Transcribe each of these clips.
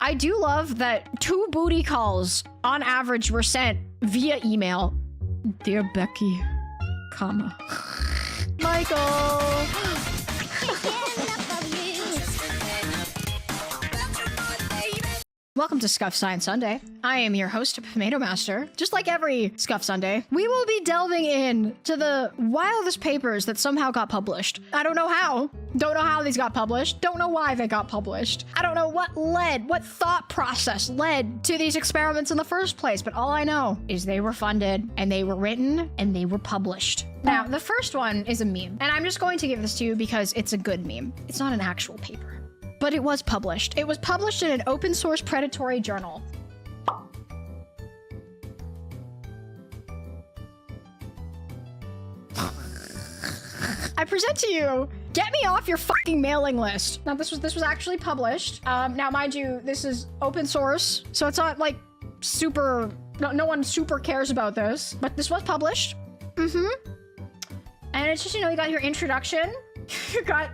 I do love that 2 booty calls on average were sent via email. Dear Becky, comma. Michael. Welcome to Scuff Science Sunday. I am your host, Pomatomaster. Just like every Scuff Sunday, we will be delving in to the wildest papers that somehow got published. I don't know how. Don't know how these got published. Don't know why they got published. I don't know what thought process led to these experiments in the first place, but all I know is they were funded and they were written and they were published. Now, the first one is a meme, and I'm just going to give this to you because it's a good meme. It's not an actual paper. But it was published. It was published in an open source predatory journal. I present to you, get me off your fucking mailing list. Now this was actually published. Now mind you, this is open source, so it's not like super, no one super cares about this, but this was published. And it's just, you know, you got your introduction, you got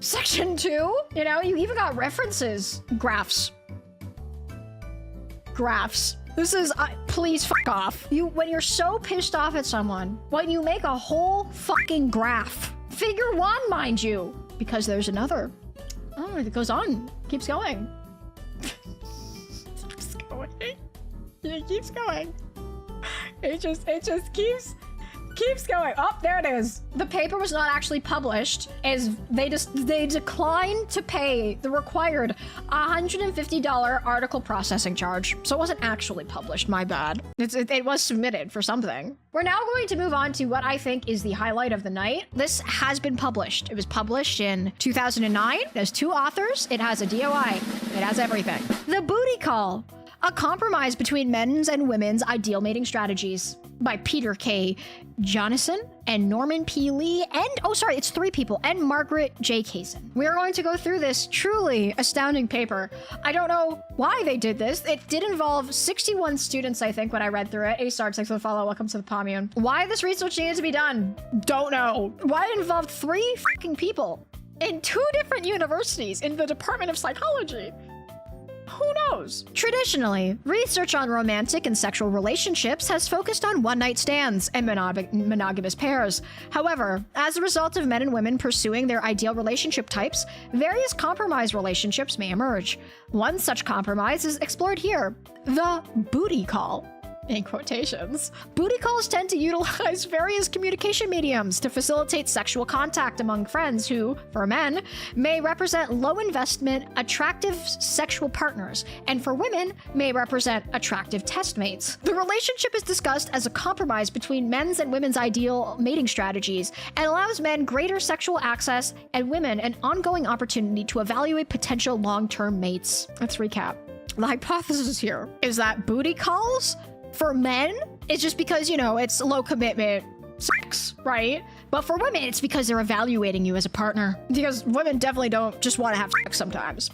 Section 2, you know, you even got references. Graphs. This is, please fuck off. When you're so pissed off at someone, when you make a whole fucking graph. Figure 1, mind you, because there's another. Oh, it goes on. Keeps going. It keeps going. It keeps going. It just keeps going. Oh, there it is. The paper was not actually published, as they declined to pay the required $150 article processing charge. So it wasn't actually published, my bad. It was submitted for something. We're now going to move on to what I think is the highlight of the night. This has been published. It was published in 2009. There's 2 authors. It has a DOI. It has everything. The Booty Call. A Compromise Between Men's and Women's Ideal Mating Strategies by Peter K. Jonassen and Norman P. Lee and, oh sorry, it's 3 people, and Margaret J. Kaysen. We are going to go through this truly astounding paper. I don't know why they did this. It did involve 61 students, I think, when I read through it. A-Star, thanks for the follow. Welcome to the Pommune. Why this research needed to be done? Don't know. Why it involved 3 fucking people in 2 different universities in the Department of Psychology. Who knows? Traditionally, research on romantic and sexual relationships has focused on one-night stands and monogamous pairs. However, as a result of men and women pursuing their ideal relationship types, various compromise relationships may emerge. One such compromise is explored here, the booty call. In quotations. Booty calls tend to utilize various communication mediums to facilitate sexual contact among friends who, for men, may represent low-investment, attractive sexual partners, and for women, may represent attractive test mates. The relationship is discussed as a compromise between men's and women's ideal mating strategies and allows men greater sexual access and women an ongoing opportunity to evaluate potential long-term mates. Let's recap. The hypothesis here is that booty calls for men, it's just because, you know, it's low commitment sex, right? But for women, it's because they're evaluating you as a partner. Because women definitely don't just want to have sex sometimes.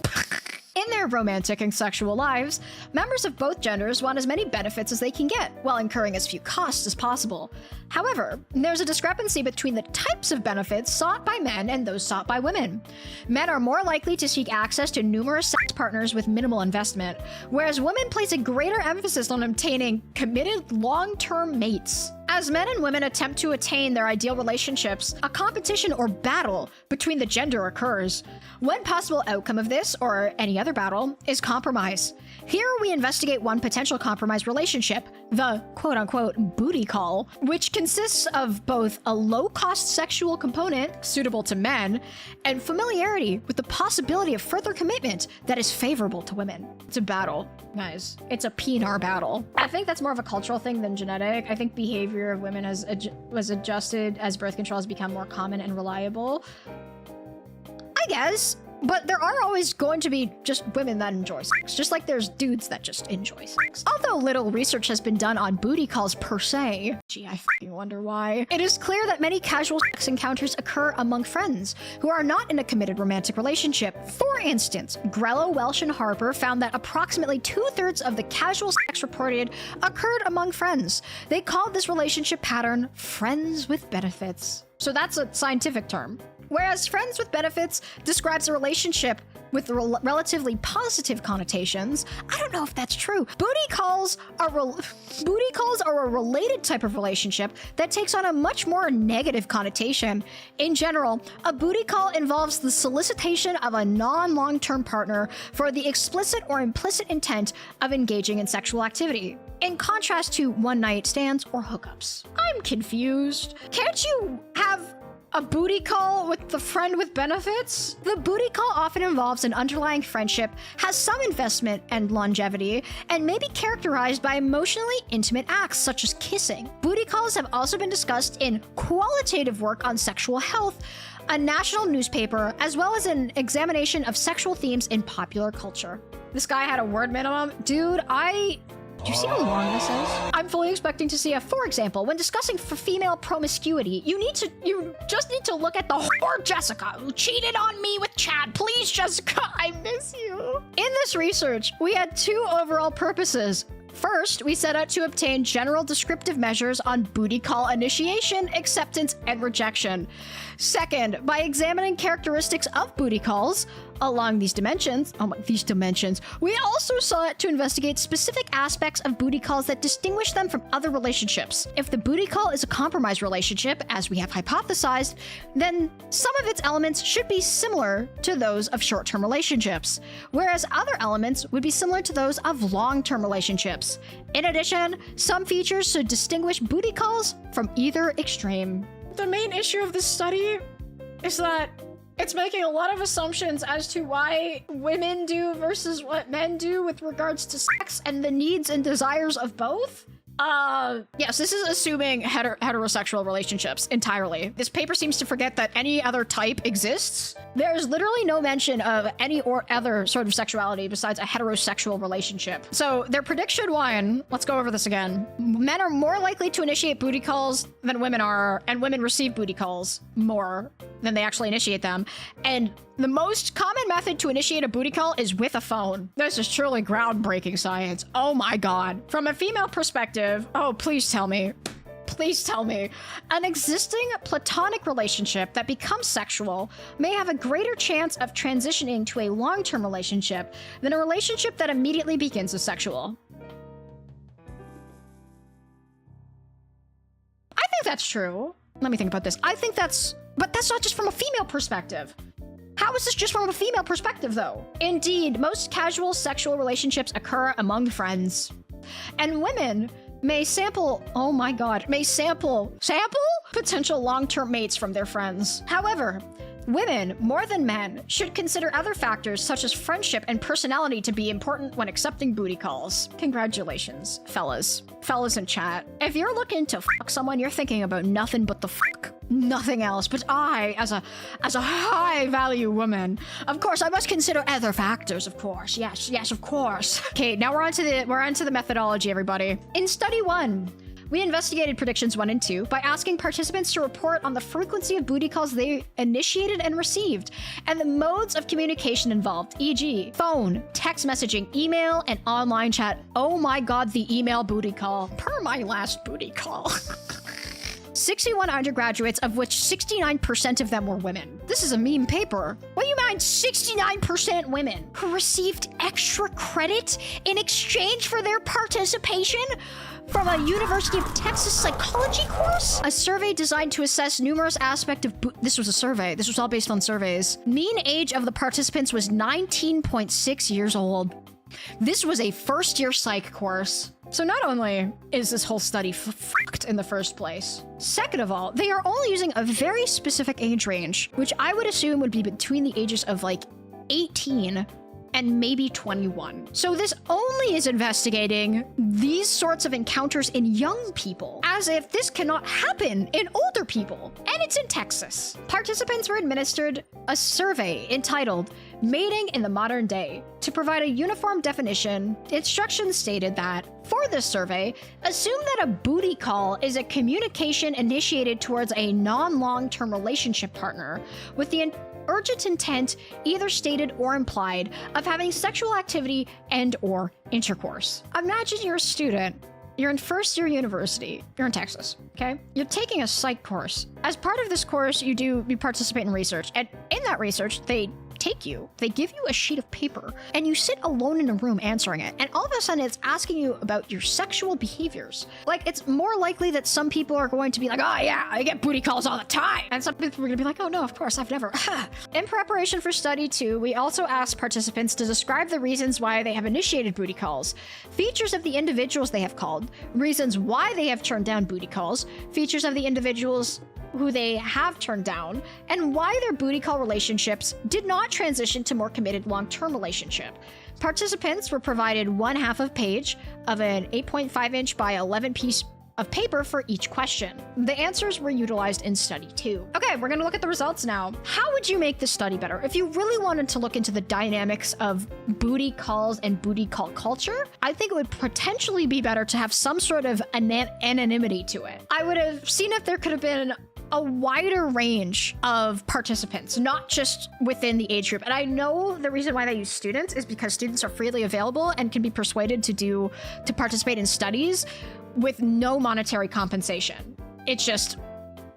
In their romantic and sexual lives, members of both genders want as many benefits as they can get, while incurring as few costs as possible. However, there's a discrepancy between the types of benefits sought by men and those sought by women. Men are more likely to seek access to numerous sex partners with minimal investment, whereas women place a greater emphasis on obtaining committed long-term mates. As men and women attempt to attain their ideal relationships, a competition or battle between the gender occurs. One possible outcome of this, or any other battle, is compromise. Here we investigate one potential compromise relationship, the quote-unquote booty call, which consists of both a low-cost sexual component suitable to men and familiarity with the possibility of further commitment that is favorable to women. It's a battle, guys. It's a PNR battle. I think that's more of a cultural thing than genetic. I think behavior of women was adjusted as birth control has become more common and reliable. I guess. But there are always going to be just women that enjoy sex, just like there's dudes that just enjoy sex. Although little research has been done on booty calls per se, gee, I fucking wonder why, it is clear that many casual sex encounters occur among friends who are not in a committed romantic relationship. For instance, Grello, Welsh, and Harper found that approximately 2/3 of the casual sex reported occurred among friends. They called this relationship pattern friends with benefits. So that's a scientific term. Whereas friends with benefits describes a relationship with relatively positive connotations. I don't know if that's true. Booty calls are a related type of relationship that takes on a much more negative connotation. In general, a booty call involves the solicitation of a non-long-term partner for the explicit or implicit intent of engaging in sexual activity, in contrast to one-night stands or hookups. I'm confused. Can't you have a booty call with the friend with benefits? The booty call often involves an underlying friendship, has some investment and longevity, and may be characterized by emotionally intimate acts such as kissing. Booty calls have also been discussed in qualitative work on sexual health, a national newspaper, as well as an examination of sexual themes in popular culture. This guy had a word minimum. Dude, do you see how long this is? I'm fully expecting to see for example, when discussing female promiscuity, you just need to look at the whore Jessica who cheated on me with Chad. Please, Jessica, I miss you. In this research, we had two overall purposes. First, we set out to obtain general descriptive measures on booty call initiation, acceptance, and rejection. Second, by examining characteristics of booty calls along these dimensions, we also sought to investigate specific aspects of booty calls that distinguish them from other relationships. If the booty call is a compromised relationship, as we have hypothesized, then some of its elements should be similar to those of short-term relationships, whereas other elements would be similar to those of long-term relationships. In addition, some features should distinguish booty calls from either extreme. The main issue of this study is that it's making a lot of assumptions as to why women do versus what men do with regards to sex and the needs and desires of both. Yes, this is assuming heterosexual relationships entirely. This paper seems to forget that any other type exists. There's literally no mention of any or other sort of sexuality besides a heterosexual relationship. So their prediction one, let's go over this again. Men are more likely to initiate booty calls than women are, and women receive booty calls more than they actually initiate them. And the most common method to initiate a booty call is with a phone. This is truly groundbreaking science. Oh my god. From a female perspective, oh, please tell me. Please tell me. An existing platonic relationship that becomes sexual may have a greater chance of transitioning to a long-term relationship than a relationship that immediately begins as sexual. I think that's true. Let me think about this. But that's not just from a female perspective. How is this just from a female perspective, though? Indeed, most casual sexual relationships occur among friends. And women may sample potential long-term mates from their friends. However, women, more than men, should consider other factors such as friendship and personality to be important when accepting booty calls. Congratulations, fellas. Fellas in chat. If you're looking to fuck someone, you're thinking about nothing but the fuck. Nothing else. But I, as a high-value woman, of course, I must consider other factors, of course. Yes, of course. Okay, now we're onto the methodology, everybody. In study 1, we investigated predictions 1 and 2 by asking participants to report on the frequency of booty calls they initiated and received, and the modes of communication involved, e.g., phone, text messaging, email, and online chat. Oh my god, the email booty call. Per my last booty call. 61 undergraduates, of which 69% of them were women. This is a meme paper. What do you mean 69% women who received extra credit in exchange for their participation from a University of Texas psychology course? A survey designed to assess numerous aspects of this was a survey. This was all based on surveys. Mean age of the participants was 19.6 years old. This was a first-year psych course. So not only is this whole study fucked in the first place, second of all, they are only using a very specific age range, which I would assume would be between the ages of like 18 and maybe 21. So this only is investigating these sorts of encounters in young people, as if this cannot happen in older people. And it's in Texas. Participants were administered a survey entitled Mating in the Modern Day. To provide a uniform definition, instructions stated that, for this survey, assume that a booty call is a communication initiated towards a non-long-term relationship partner with the urgent intent, either stated or implied, of having sexual activity and or intercourse. Imagine you're a student. You're in first year university. You're in Texas, okay? You're taking a psych course. As part of this course, you participate in research. And in that research, they take you, they give you a sheet of paper, and you sit alone in a room answering it. And all of a sudden, it's asking you about your sexual behaviors. Like, it's more likely that some people are going to be like, oh yeah, I get booty calls all the time. And some people are going to be like, oh no, of course, I've never. In preparation for study 2, we also asked participants to describe the reasons why they have initiated booty calls, features of the individuals they have called, reasons why they have turned down booty calls, features of the individuals who they have turned down, and why their booty call relationships did not transition to more committed long-term relationship. Participants were provided 1/2 of page of an 8.5-inch by 11 piece of paper for each question. The answers were utilized in study 2. Okay, we're gonna look at the results now. How would you make this study better? If you really wanted to look into the dynamics of booty calls and booty call culture, I think it would potentially be better to have some sort of anonymity to it. I would have seen if there could have been a wider range of participants, not just within the age group. And I know the reason why they use students is because students are freely available and can be persuaded to participate in studies with no monetary compensation. It's just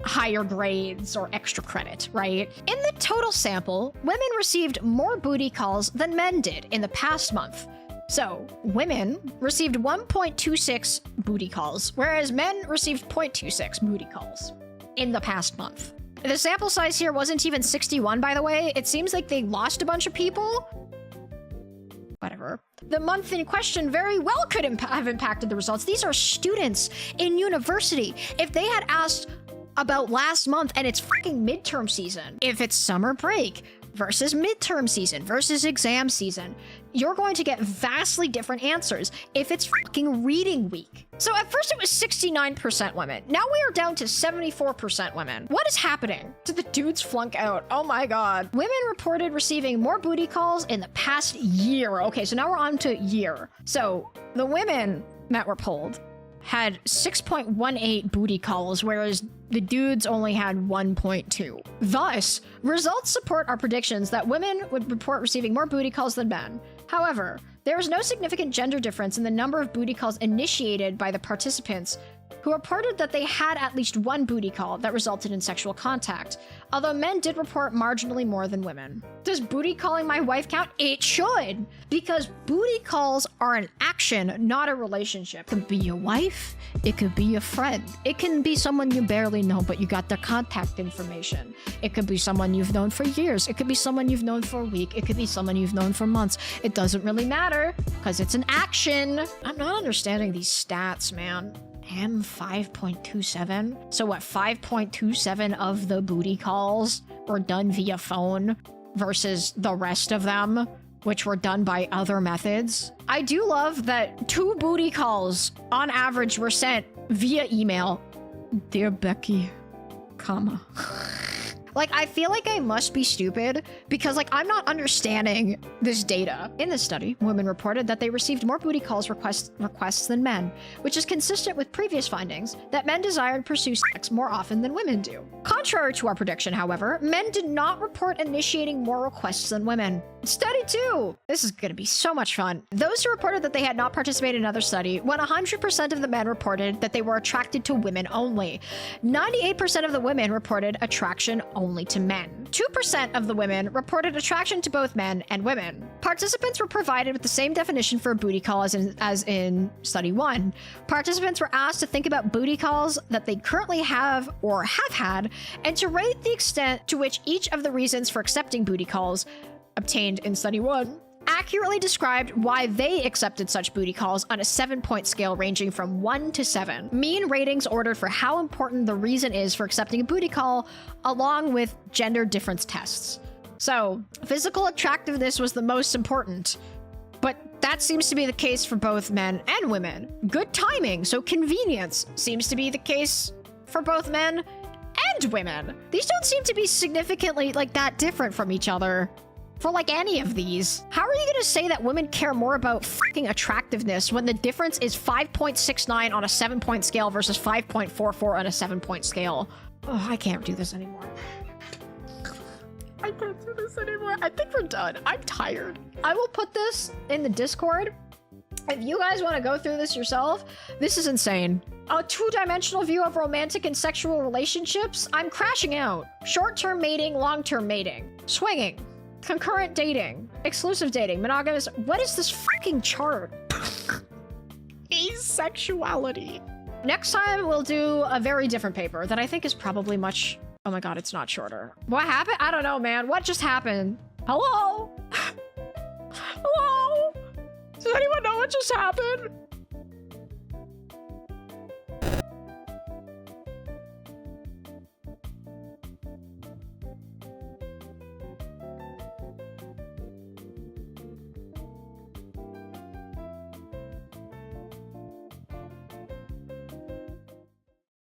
higher grades or extra credit, right? In the total sample, women received more booty calls than men did in the past month. So, women received 1.26 booty calls, whereas men received 0.26 booty calls in the past month. The sample size here wasn't even 61, by the way. It seems like they lost a bunch of people. Whatever. The month in question very well could have impacted the results. These are students in university. If they had asked about last month and it's freaking midterm season, if it's summer break versus midterm season versus exam season, you're going to get vastly different answers if it's freaking reading week. So at first it was 69% women. Now we are down to 74% women. What is happening? Did the dudes flunk out? Oh my god. Women reported receiving more booty calls in the past year. Okay, so now we're on to year. So the women that were polled had 6.18 booty calls, whereas the dudes only had 1.2. Thus, results support our predictions that women would report receiving more booty calls than men. However, there is no significant gender difference in the number of booty calls initiated by the participants who reported that they had at least one booty call that resulted in sexual contact, although men did report marginally more than women. Does booty calling my wife count? It should, because booty calls are an action, not a relationship. It could be your wife, it could be your friend, it can be someone you barely know but you got their contact information. It could be someone you've known for years, it could be someone you've known for a week, it could be someone you've known for months. It doesn't really matter, because it's an action. I'm not understanding these stats, man. M5.27. So what, 5.27 of the booty calls were done via phone versus the rest of them, which were done by other methods? I do love that 2 booty calls on average were sent via email. Dear Becky, comma. Like, I feel like I must be stupid because, like, I'm not understanding this data. In this study, women reported that they received more booty calls requests than men, which is consistent with previous findings that men desire to pursue sex more often than women do. Contrary to our prediction, however, men did not report initiating more requests than women. Study 2! This is gonna be so much fun. Those who reported that they had not participated in another study, when 100% of the men reported that they were attracted to women only. 98% of the women reported attraction only to men. 2% of the women reported attraction to both men and women. Participants were provided with the same definition for a booty call as in study 1. Participants were asked to think about booty calls that they currently have or have had, and to rate the extent to which each of the reasons for accepting booty calls obtained in study 1 accurately described why they accepted such booty calls on a 7-point scale ranging from 1 to 7. Mean ratings ordered for how important the reason is for accepting a booty call, along with gender difference tests. So, physical attractiveness was the most important, but that seems to be the case for both men and women. Good timing, so convenience, seems to be the case for both men and women. These don't seem to be significantly, like, that different from each other for, like, any of these. How are you gonna say that women care more about fucking attractiveness when the difference is 5.69 on a 7-point scale versus 5.44 on a 7-point scale? Oh, I can't do this anymore. I can't do this anymore. I think we're done. I'm tired. I will put this in the Discord. If you guys want to go through this yourself, this is insane. A 2-dimensional view of romantic and sexual relationships. I'm crashing out. Short-term mating, long-term mating. Swinging. concurrent dating, exclusive dating, monogamous. What is this fucking chart? Asexuality. Next time we'll do a very different paper that I think is probably much... Oh my god, it's not shorter. What happened? I don't know, man. What just happened? Hello? Hello? Does anyone know what just happened?